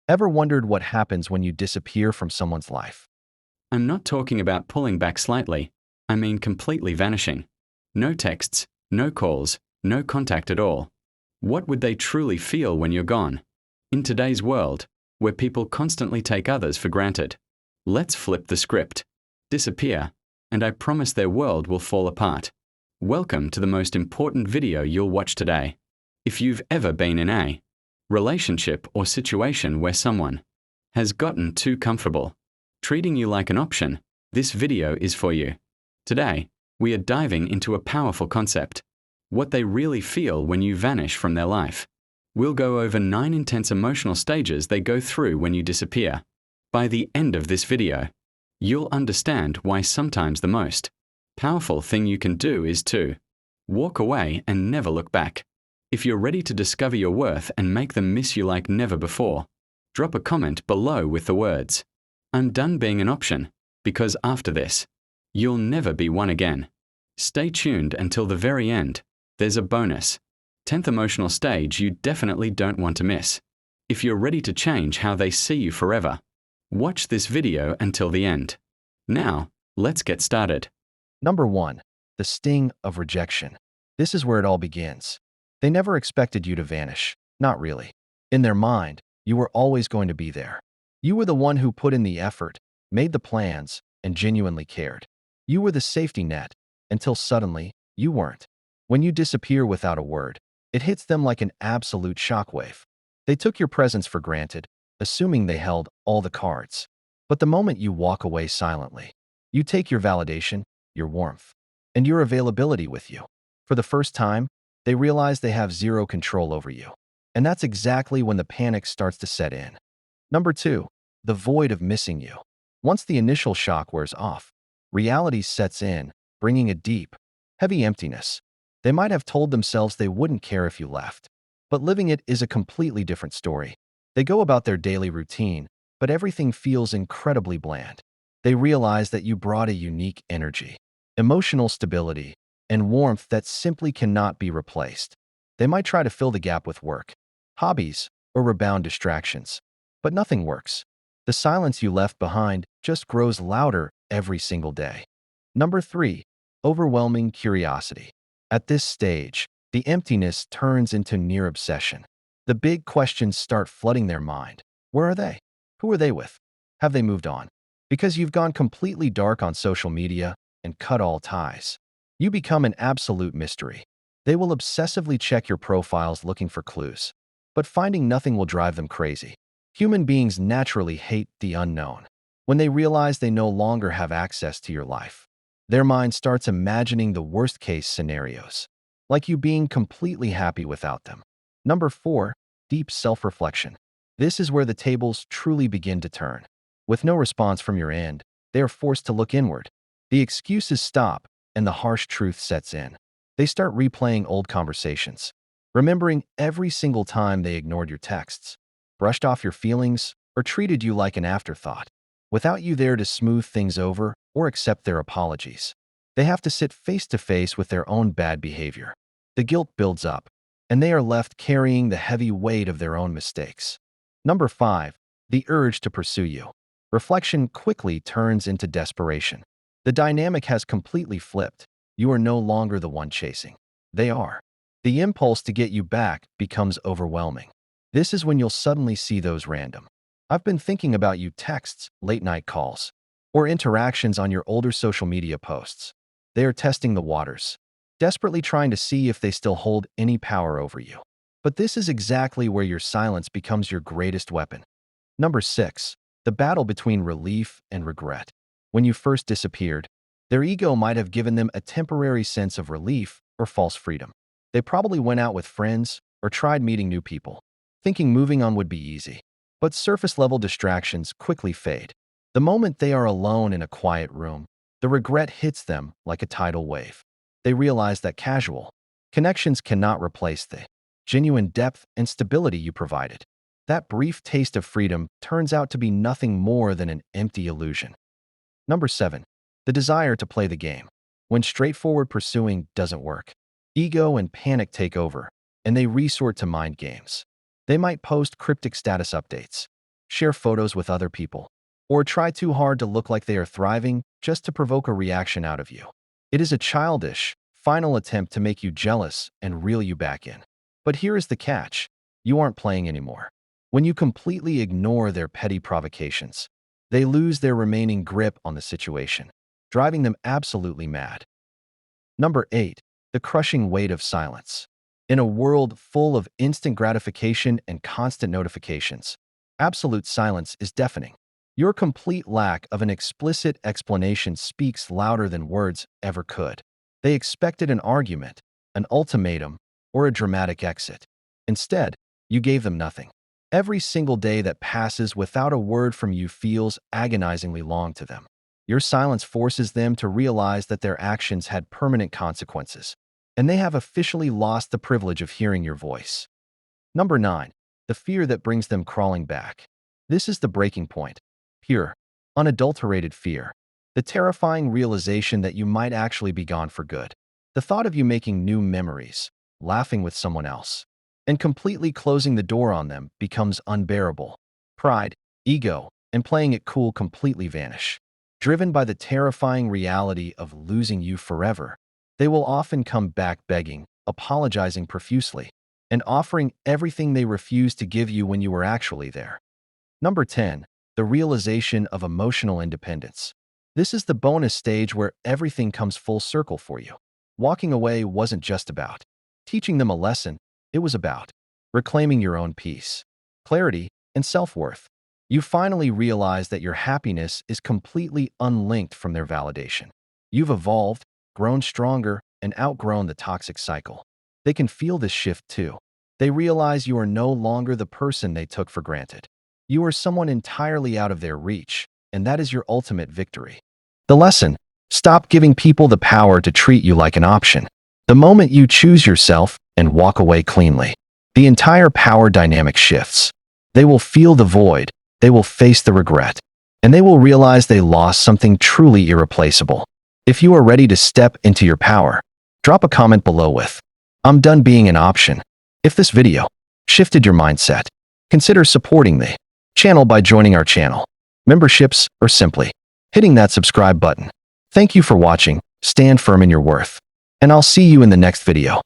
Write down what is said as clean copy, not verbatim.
Ever wondered what happens when you disappear from someone's life? I'm not talking about pulling back slightly. I mean completely vanishing. No texts, no calls, no contact at all. What would they truly feel when you're gone? In today's world, where people constantly take others for granted, let's flip the script. Disappear, and I promise their world will fall apart. Welcome to the most important video you'll watch today. If you've ever been in a relationship or situation where someone has gotten too comfortable, treating you like an option, this video is for you. Today, we are diving into a powerful concept: what they really feel when you vanish from their life. We'll go over 9 intense emotional stages they go through when you disappear. By the end of this video, you'll understand why sometimes the most powerful thing you can do is to walk away and never look back. If you're ready to discover your worth and make them miss you like never before, drop a comment below with the words, "I'm done being an option," because after this, you'll never be one again. Stay tuned until the very end. There's a bonus 10th emotional stage you definitely don't want to miss. If you're ready to change how they see you forever, watch this video until the end. Now, let's get started. Number 1. The sting of rejection. This is where it all begins. They never expected you to vanish. Not really. In their mind, you were always going to be there. You were the one who put in the effort, made the plans, and genuinely cared. You were the safety net, until suddenly, you weren't. When you disappear without a word, it hits them like an absolute shockwave. They took your presence for granted, assuming they held all the cards. But the moment you walk away silently, you take your validation, your warmth, and your availability with you. For the first time, they realize they have zero control over you. And that's exactly when the panic starts to set in. Number 2. The void of missing you. Once the initial shock wears off, reality sets in, bringing a deep, heavy emptiness. They might have told themselves they wouldn't care if you left, but living it is a completely different story. They go about their daily routine, but everything feels incredibly bland. They realize that you brought a unique energy, emotional stability, and warmth that simply cannot be replaced. They might try to fill the gap with work, hobbies, or rebound distractions, but nothing works. The silence you left behind just grows louder every single day. Number 3. Overwhelming curiosity. At this stage, the emptiness turns into near obsession. The big questions start flooding their mind. Where are they? Who are they with? Have they moved on? Because you've gone completely dark on social media and cut all ties, you become an absolute mystery. They will obsessively check your profiles looking for clues, but finding nothing will drive them crazy. Human beings naturally hate the unknown. When they realize they no longer have access to your life, their mind starts imagining the worst-case scenarios, like you being completely happy without them. Number 4. Deep self-reflection. This is where the tables truly begin to turn. With no response from your end, they are forced to look inward. The excuses stop, and the harsh truth sets in. They start replaying old conversations, remembering every single time they ignored your texts, brushed off your feelings, or treated you like an afterthought. Without you there to smooth things over or accept their apologies, they have to sit face to face with their own bad behavior. The guilt builds up, and they are left carrying the heavy weight of their own mistakes. Number 5. The urge to pursue you. Reflection quickly turns into desperation. The dynamic has completely flipped. You are no longer the one chasing. They are. The impulse to get you back becomes overwhelming. This is when you'll suddenly see those random "I've been thinking about you" texts, late-night calls, or interactions on your older social media posts. They are testing the waters, desperately trying to see if they still hold any power over you. But this is exactly where your silence becomes your greatest weapon. Number 6. The battle between relief and regret. When you first disappeared, their ego might have given them a temporary sense of relief or false freedom. They probably went out with friends or tried meeting new people, thinking moving on would be easy. But surface-level distractions quickly fade. The moment they are alone in a quiet room, the regret hits them like a tidal wave. They realize that casual connections cannot replace the genuine depth and stability you provided. That brief taste of freedom turns out to be nothing more than an empty illusion. Number 7. The desire to play the game. When straightforward pursuing doesn't work, ego and panic take over, and they resort to mind games. They might post cryptic status updates, share photos with other people, or try too hard to look like they are thriving just to provoke a reaction out of you. It is a childish, final attempt to make you jealous and reel you back in. But here is the catch. You aren't playing anymore. When you completely ignore their petty provocations, they lose their remaining grip on the situation, driving them absolutely mad. Number 8. The crushing weight of silence. In a world full of instant gratification and constant notifications, absolute silence is deafening. Your complete lack of an explicit explanation speaks louder than words ever could. They expected an argument, an ultimatum, or a dramatic exit. Instead, you gave them nothing. Every single day that passes without a word from you feels agonizingly long to them. Your silence forces them to realize that their actions had permanent consequences, and they have officially lost the privilege of hearing your voice. Number 9. The fear that brings them crawling back. This is the breaking point. Pure, unadulterated fear. The terrifying realization that you might actually be gone for good. The thought of you making new memories, laughing with someone else, and completely closing the door on them becomes unbearable. Pride, ego, and playing it cool completely vanish. Driven by the terrifying reality of losing you forever, they will often come back begging, apologizing profusely, and offering everything they refused to give you when you were actually there. Number 10. The realization of emotional independence. This is the bonus stage where everything comes full circle for you. Walking away wasn't just about teaching them a lesson, it was about reclaiming your own peace, clarity, and self-worth. You finally realize that your happiness is completely unlinked from their validation. You've evolved, grown stronger, and outgrown the toxic cycle. They can feel this shift too. They realize you are no longer the person they took for granted. You are someone entirely out of their reach, and that is your ultimate victory. The lesson: stop giving people the power to treat you like an option. The moment you choose yourself and walk away cleanly, the entire power dynamic shifts. They will feel the void, they will face the regret, and they will realize they lost something truly irreplaceable. If you are ready to step into your power, drop a comment below with, "I'm done being an option." If this video shifted your mindset, consider supporting the channel by joining our channel, memberships, or simply hitting that subscribe button. Thank you for watching, stand firm in your worth, and I'll see you in the next video.